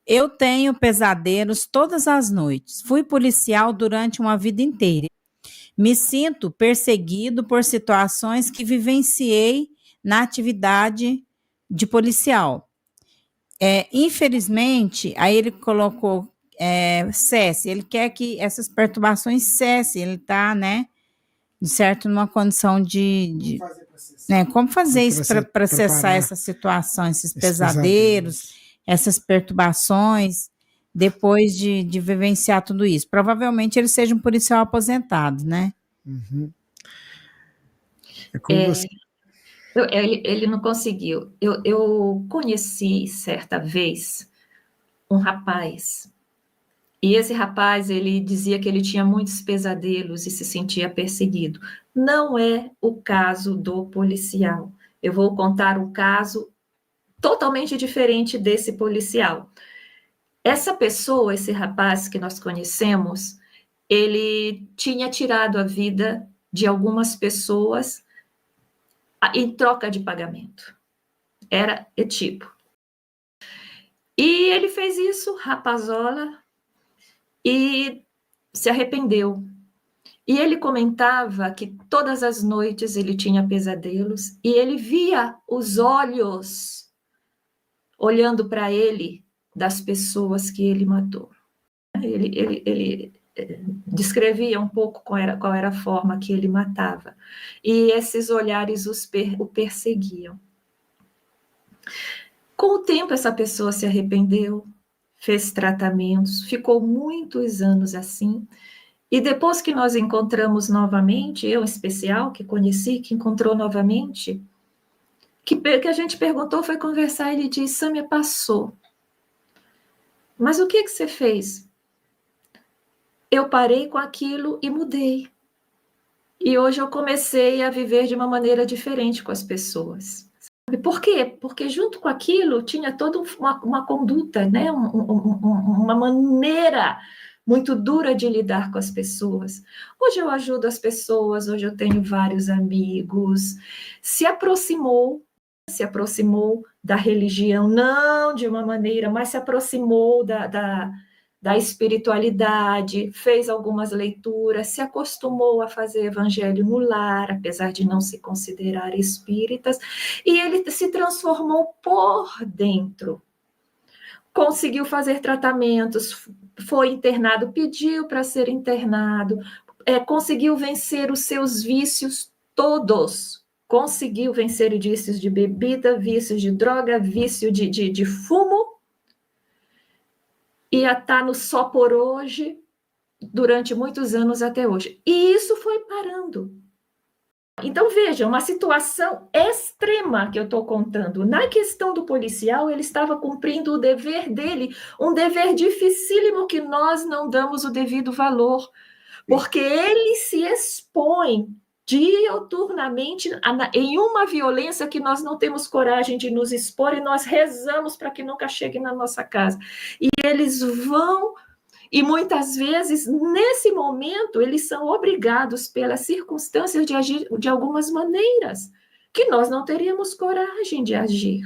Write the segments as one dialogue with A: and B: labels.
A: Eu tenho pesadelos todas as noites. Fui policial durante uma vida inteira. Me sinto perseguido por situações que vivenciei na atividade de policial. Infelizmente, aí ele colocou cesse, ele quer que essas perturbações cessem, ele está, né, de certo, numa condição como fazer isso para cessar essa situação, esses pesadelos, essas perturbações, depois de vivenciar tudo isso. Provavelmente ele seja um policial aposentado, né?
B: Uhum. É como você...
C: Ele não conseguiu. Eu conheci certa vez um rapaz, e esse rapaz, ele dizia que ele tinha muitos pesadelos e se sentia perseguido. Não é o caso do policial. Eu vou contar um caso totalmente diferente desse policial. Essa pessoa, esse rapaz que nós conhecemos, ele tinha tirado a vida de algumas pessoas em troca de pagamento. Era tipo. E ele fez isso, rapazola, e se arrependeu. E ele comentava que todas as noites ele tinha pesadelos e ele via os olhos olhando para ele das pessoas que ele matou. Ele descrevia um pouco qual era a forma que ele matava. E esses olhares o perseguiam. Com o tempo, essa pessoa se arrependeu, fez tratamentos, ficou muitos anos assim. E depois que nós encontramos novamente, eu em especial, que conheci, que encontrou novamente, que a gente perguntou, foi conversar, ele disse, Sâmia, passou. Mas o que você fez? Eu parei com aquilo e mudei. E hoje eu comecei a viver de uma maneira diferente com as pessoas. Por quê? Porque junto com aquilo tinha toda uma conduta, né? Uma maneira muito dura de lidar com as pessoas. Hoje eu ajudo as pessoas, hoje eu tenho vários amigos. Se aproximou da religião, não de uma maneira, mas se aproximou da espiritualidade, fez algumas leituras, se acostumou a fazer evangelho no lar, apesar de não se considerar espíritas, e ele se transformou por dentro. Conseguiu fazer tratamentos, foi internado, pediu para ser internado, conseguiu vencer os seus vícios todos. Conseguiu vencer vícios de bebida, vícios de droga, vício de fumo, ia estar no só por hoje durante muitos anos até hoje. E isso foi parando. Então, veja, uma situação extrema que eu estou contando. Na questão do policial, ele estava cumprindo o dever dele, um dever dificílimo que nós não damos o devido valor, porque ele se expõe diuturnamente em uma violência que nós não temos coragem de nos expor e nós rezamos para que nunca chegue na nossa casa. E eles vão, e muitas vezes, nesse momento, eles são obrigados pelas circunstâncias de agir de algumas maneiras que nós não teríamos coragem de agir.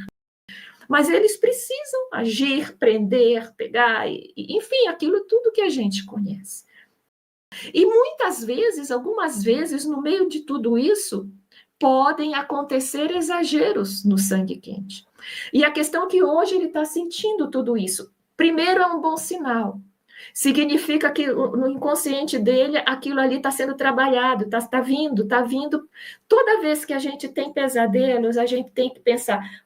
C: Mas eles precisam agir, prender, pegar, enfim, aquilo tudo que a gente conhece. E muitas vezes, algumas vezes, no meio de tudo isso, podem acontecer exageros no sangue quente. E a questão é que hoje ele está sentindo tudo isso. Primeiro, é um bom sinal. Significa que no inconsciente dele, aquilo ali está sendo trabalhado, está vindo. Toda vez que a gente tem pesadelos, a gente tem que pensar,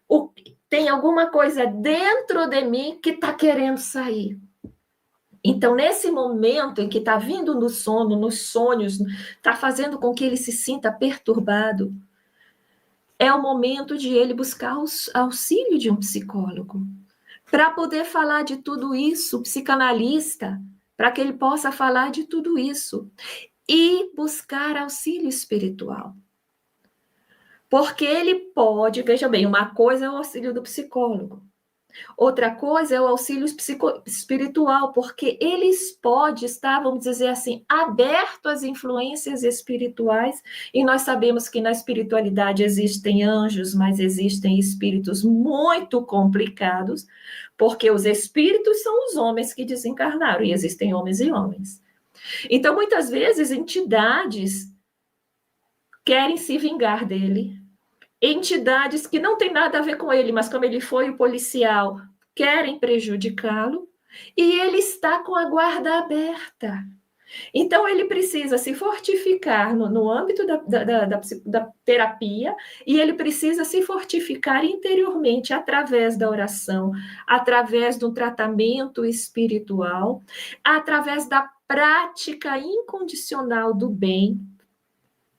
C: tem alguma coisa dentro de mim que está querendo sair. Então, nesse momento em que está vindo no sono, nos sonhos, está fazendo com que ele se sinta perturbado, é o momento de ele buscar o auxílio de um psicólogo, para poder falar de tudo isso, psicanalista, para que ele possa falar de tudo isso, e buscar auxílio espiritual. Porque ele pode, veja bem, uma coisa é o auxílio do psicólogo, outra coisa é o auxílio espiritual, porque eles podem estar, vamos dizer assim, abertos às influências espirituais, e nós sabemos que na espiritualidade existem anjos, mas existem espíritos muito complicados, porque os espíritos são os homens que desencarnaram, e existem homens e homens. Então, muitas vezes, entidades querem se vingar dele, entidades que não têm nada a ver com ele, mas como ele foi o policial, querem prejudicá-lo, e ele está com a guarda aberta. Então, ele precisa se fortificar no âmbito da terapia, e ele precisa se fortificar interiormente através da oração, através do tratamento espiritual, através da prática incondicional do bem,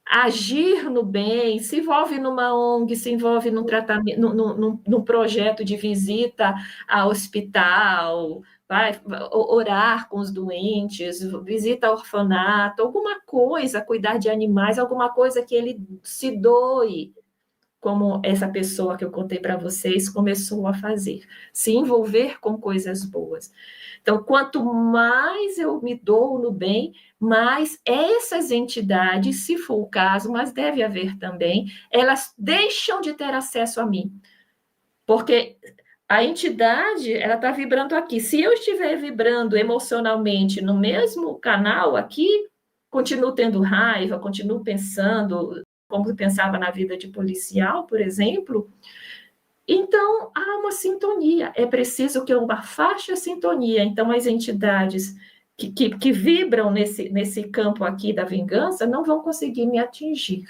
C: agir no bem, se envolve numa ONG, se envolve num tratamento, num projeto de visita a hospital, vai orar com os doentes, visita orfanato, alguma coisa, cuidar de animais, alguma coisa que ele se doe, como essa pessoa que eu contei para vocês começou a fazer, se envolver com coisas boas. Então, quanto mais eu me dou no bem, mais essas entidades, se for o caso, mas deve haver também, elas deixam de ter acesso a mim. Porque a entidade, ela está vibrando aqui. Se eu estiver vibrando emocionalmente no mesmo canal aqui, continuo tendo raiva, continuo pensando como eu pensava na vida de policial, por exemplo. Então, há uma sintonia. É preciso que eu afaste a sintonia. Então, as entidades que vibram nesse campo aqui da vingança não vão conseguir me atingir.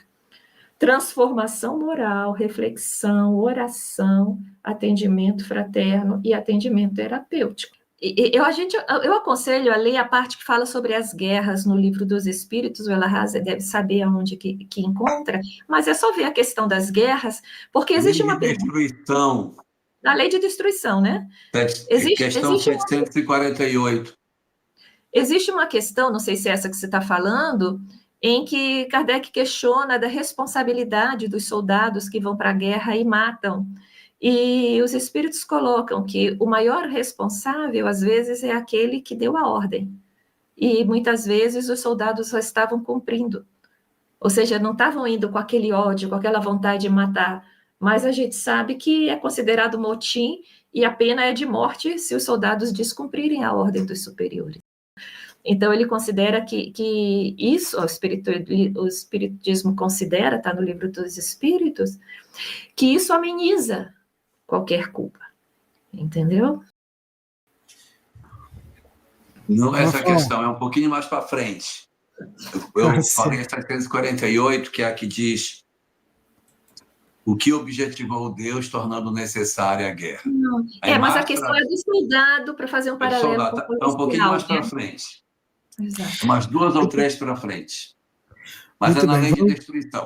C: Transformação moral, reflexão, oração, atendimento fraterno e atendimento terapêutico. Eu aconselho a ler a parte que fala sobre as guerras no Livro dos Espíritos. O Elahazia deve saber aonde que encontra, mas é só ver a questão das guerras, porque existe uma
D: destruição.
C: A lei de destruição, né?
D: Questão 748.
C: Existe uma questão, não sei se é essa que você está falando, em que Kardec questiona da responsabilidade dos soldados que vão para a guerra e matam. E os espíritos colocam que o maior responsável, às vezes, é aquele que deu a ordem. E, muitas vezes, os soldados só estavam cumprindo. Ou seja, não estavam indo com aquele ódio, com aquela vontade de matar. Mas a gente sabe que é considerado motim e a pena é de morte se os soldados descumprirem a ordem dos superiores. Então, ele considera que isso, o espiritismo considera, está no Livro dos Espíritos, que isso ameniza qualquer culpa, entendeu?
D: Não, essa questão é um pouquinho mais para frente. Eu falei a 748, que é a que diz o que objetivou Deus tornando necessária a guerra.
C: Não. Mas a questão é do soldado, para fazer um paralelo com o
D: é um pouquinho mais para frente.
C: Exato.
D: Umas 2 ou 3 para frente. Mas muito é na lei de destruição.